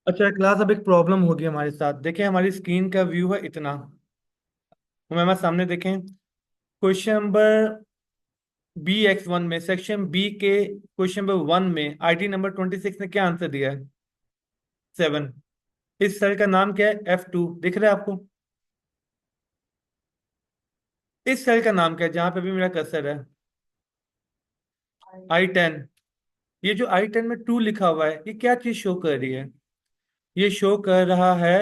अच्छा क्लास, अब एक प्रॉब्लम होगी हमारे साथ। देखें, हमारी स्क्रीन का व्यू है इतना। हम हमारे सामने देखें, क्वेश्चन नंबर BX1 में, सेक्शन बी के क्वेश्चन नंबर 1 में आईडी नंबर 26 ने क्या आंसर दिया है? 7। इस सेल का नाम क्या है? F2। दिख रहा है आपको? इस सेल का नाम क्या है जहां पे भी मेरा कर्सर है? I10। ये जो I10 में 2 लिखा हुआ है, ये क्या चीज शो कर रही है? ये शो कर रहा है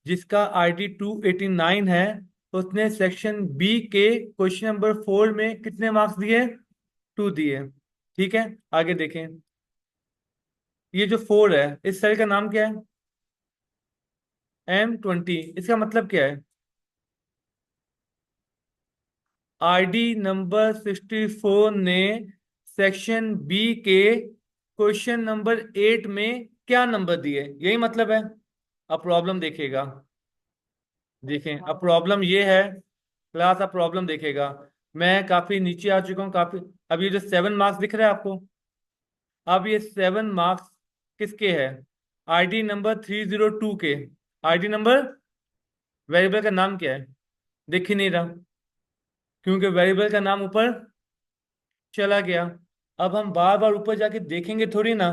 जिसका आईडी 289 है, उसने सेक्शन बी के क्वेश्चन नंबर 4 में कितने मार्क्स दिए? 2 दिए। ठीक है, आगे देखें। ये जो 4 है, इस सेल का नाम क्या है? M20। इसका मतलब क्या है? आईडी नंबर 64 ने सेक्शन बी के क्वेश्चन नंबर 8 में क्या नंबर दिए, यही मतलब है। अब प्रॉब्लम देखिएगा। देखें, अब प्रॉब्लम ये है क्लास, अब प्रॉब्लम देखेगा। मैं काफी नीचे आ चुका हूँ काफी। अब ये जो 7 मार्क्स दिख रहा है आपको, अब ये 7 मार्क्स किसके है? आईडी नंबर 302 के। आईडी नंबर, वेरिएबल का नाम क्या है? दिख ही नहीं रहा, क्योंकि वेरिएबल का नाम ऊपर चला गया। अब हम बार बार ऊपर जाके देखेंगे थोड़ी ना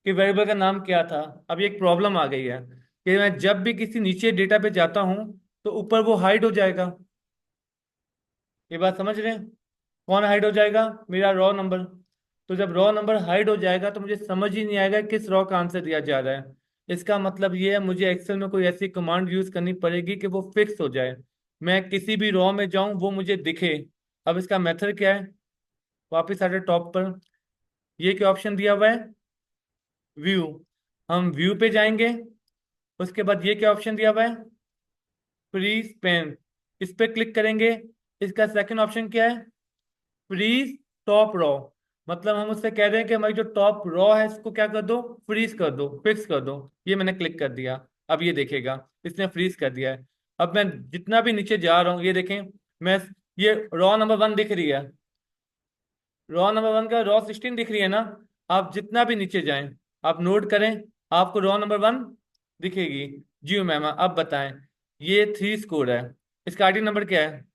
कि वेरिएबल का नाम क्या था। अब ये एक प्रॉब्लम आ गई है कि मैं जब भी किसी नीचे डेटा पे जाता हूँ तो ऊपर वो हाइड हो जाएगा। ये बात समझ रहे हैं? कौन हाइड हो जाएगा? मेरा रॉ नंबर। तो जब रॉ नंबर हाइड हो जाएगा तो मुझे समझ ही नहीं आएगा किस रॉ का आंसर दिया जा रहा है। इसका मतलब ये है, मुझे एक्सेल में कोई ऐसी कमांड यूज करनी पड़ेगी कि वो फिक्स हो जाए, मैं किसी भी रॉ में जाऊं वो मुझे दिखे। अब इसका मेथड क्या है? वापिस आते टॉप पर, ये क्या ऑप्शन दिया हुआ है? व्यू। हम व्यू पे जाएंगे। उसके बाद ये क्या ऑप्शन दिया हुआ है? Freeze pane. इस पे क्लिक करेंगे। इसका सेकंड ऑप्शन क्या है? Freeze top row. मतलब हम उससे कह रहे हैं कि हमारी जो टॉप रॉ है इसको क्या कर दो? फ्रीज कर दो, फिक्स कर दो। ये मैंने क्लिक कर दिया। अब ये देखेगा, इसने फ्रीज कर दिया है। अब मैं जितना भी नीचे जा रहा हूँ, ये देखें, मैं, ये रॉ नंबर 1 दिख रही है। रॉ नंबर 1 का रॉ 16 दिख रही है ना? आप जितना भी नीचे जाएं, आप नोट करें, आपको रॉ नंबर 1 दिखेगी। जी मैम, अब बताएं। ये 3 स्कोर है। इसका आईडी नंबर क्या है?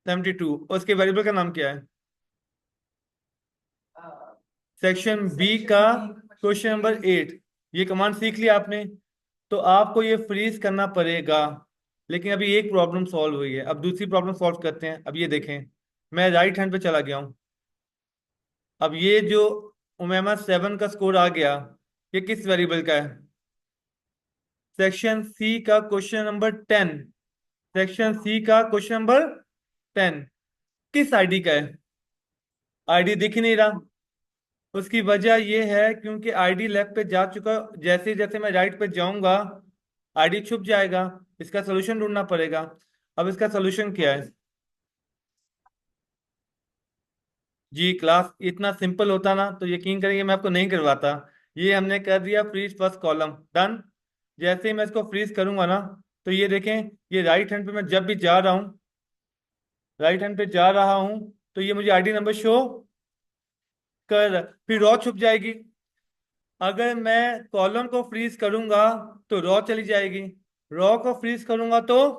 72। और उसके वेरिएबल का नाम क्या है? सेक्शन बी का क्वेश्चन नंबर 8। ये कमांड सीख लिया आपने? तो आपको ये फ्रीज करना पड़ेगा। लेकिन अभी एक प्रॉब्लम सॉल्व हुई है, अब दूसरी प्रॉब्लम सॉल्व करते हैं। अब ये देखें, मैं राइट हैंड पे चला गया हूँ। अब ये जो उमेमा 7 का स्कोर आ गया, ये किस वेरिएबल का है? सेक्शन सी का क्वेश्चन नंबर 10। सेक्शन सी का क्वेश्चन नंबर 10 किस आईडी का है? आईडी दिख ही नहीं रहा। उसकी वजह यह है क्योंकि आईडी लेफ्ट पे जा चुका। जैसे जैसे मैं राइट पे जाऊंगा, आईडी छुप जाएगा। इसका सोल्यूशन ढूंढना पड़ेगा। अब इसका सोल्यूशन क्या है? जी क्लास, इतना सिंपल होता ना तो यकीन करेंगे मैं आपको नहीं करवाता। ये हमने कर दिया फ्रीज फर्स्ट कॉलम, डन। जैसे ही मैं इसको फ्रीज करूंगा ना, तो ये देखें, ये राइट हैंड पे मैं जब भी जा रहा हूँ, राइट हैंड पे जा रहा हूँ, तो ये मुझे आईडी नंबर शो कर, फिर रॉ छुप जाएगी। अगर मैं कॉलम को फ्रीज करूंगा तो रॉ चली जाएगी, रॉ को फ्रीज करूंगा तो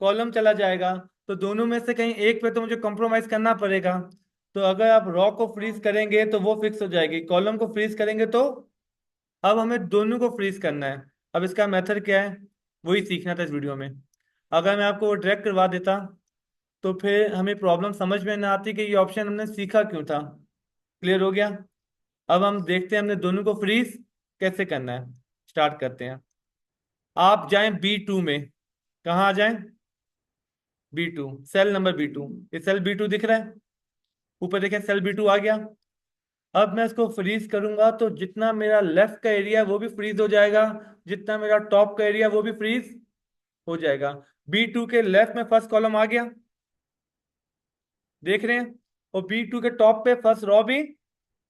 कॉलम चला जाएगा। तो दोनों में से कहीं एक पे तो मुझे कॉम्प्रोमाइज करना पड़ेगा। तो अगर आप रॉ को फ्रीज करेंगे तो वो फिक्स हो जाएगी, कॉलम को फ्रीज करेंगे तो, अब हमें दोनों को फ्रीज करना है। अब इसका मेथड क्या है, वही सीखना था इस वीडियो में। अगर मैं आपको वो डायरेक्ट करवा देता तो फिर हमें प्रॉब्लम समझ में ना आती कि ये ऑप्शन हमने सीखा क्यों था। क्लियर हो गया? अब हम देखते हैं हमने दोनों को फ्रीज कैसे करना है। स्टार्ट करते हैं। आप जाएं B2 में। कहाँ आ जाएं? B2, cell number B2। ये सेल B2 दिख रहा है? ऊपर देखें, सेल B2 आ गया। अब मैं इसको फ्रीज करूंगा तो जितना मेरा लेफ्ट का एरिया है वो भी फ्रीज हो जाएगा, जितना मेरा टॉप का एरिया वो भी फ्रीज हो जाएगा। B2 के लेफ्ट में फर्स्ट कॉलम आ गया, देख रहे हैं? और B2 के टॉप पे फर्स्ट रॉ भी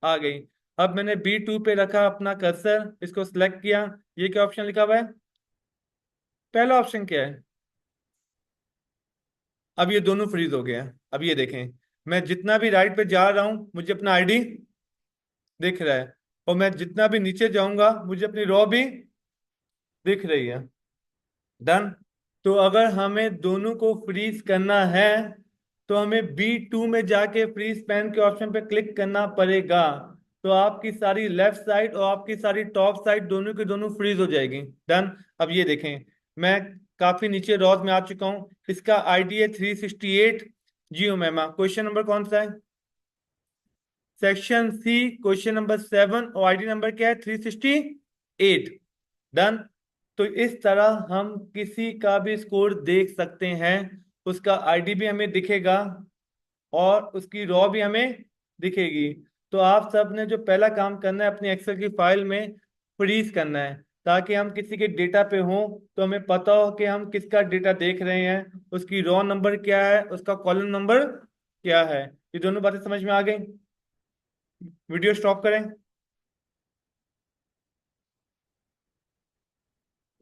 आ गई। अब मैंने B2 पे रखा अपना कर्सर, इसको सिलेक्ट किया। ये क्या ऑप्शन लिखा हुआ है? पहला ऑप्शन क्या है? अब ये दोनों फ्रीज हो गए हैं। अब ये देखें, मैं जितना भी राइट पे जा रहा हूं मुझे अपना आईडी दिख रहा है। और मैं जितना भी नीचे जाऊंगा मुझे अपनी रॉ भी दिख रही है। डन। तो अगर हमें दोनों को फ्रीज करना है तो हमें B2 में जाके फ्रीज पैन के ऑप्शन पे क्लिक करना पड़ेगा। तो आपकी सारी लेफ्ट साइड और आपकी सारी टॉप साइड दोनों की दोनों फ्रीज हो जाएगी। डन। अब ये देखें, मैं काफी नीचे रॉज में आ चुका हूँ। इसका आईडी है 368। जी हो मैम। क्वेश्चन नंबर कौन सा है? सेक्शन सी, क्वेश्चन नंबर 7, और आईडी नंबर क्या है? 368। डन। तो इस तरह हम किसी का भी स्कोर देख सकते हैं। उसका आईडी भी हमें दिखेगा और उसकी रॉ भी हमें दिखेगी। तो आप सब ने जो पहला काम करना है, अपनी एक्सेल की फाइल में फ्रीज करना है, ताकि हम किसी के डेटा पे हों तो हमें पता हो कि हम किसका डेटा देख रहे हैं, उसकी रॉ नंबर क्या है, उसका कॉलम नंबर क्या है। ये दोनों बातें समझ में आ गई? वीडियो स्टॉप करें?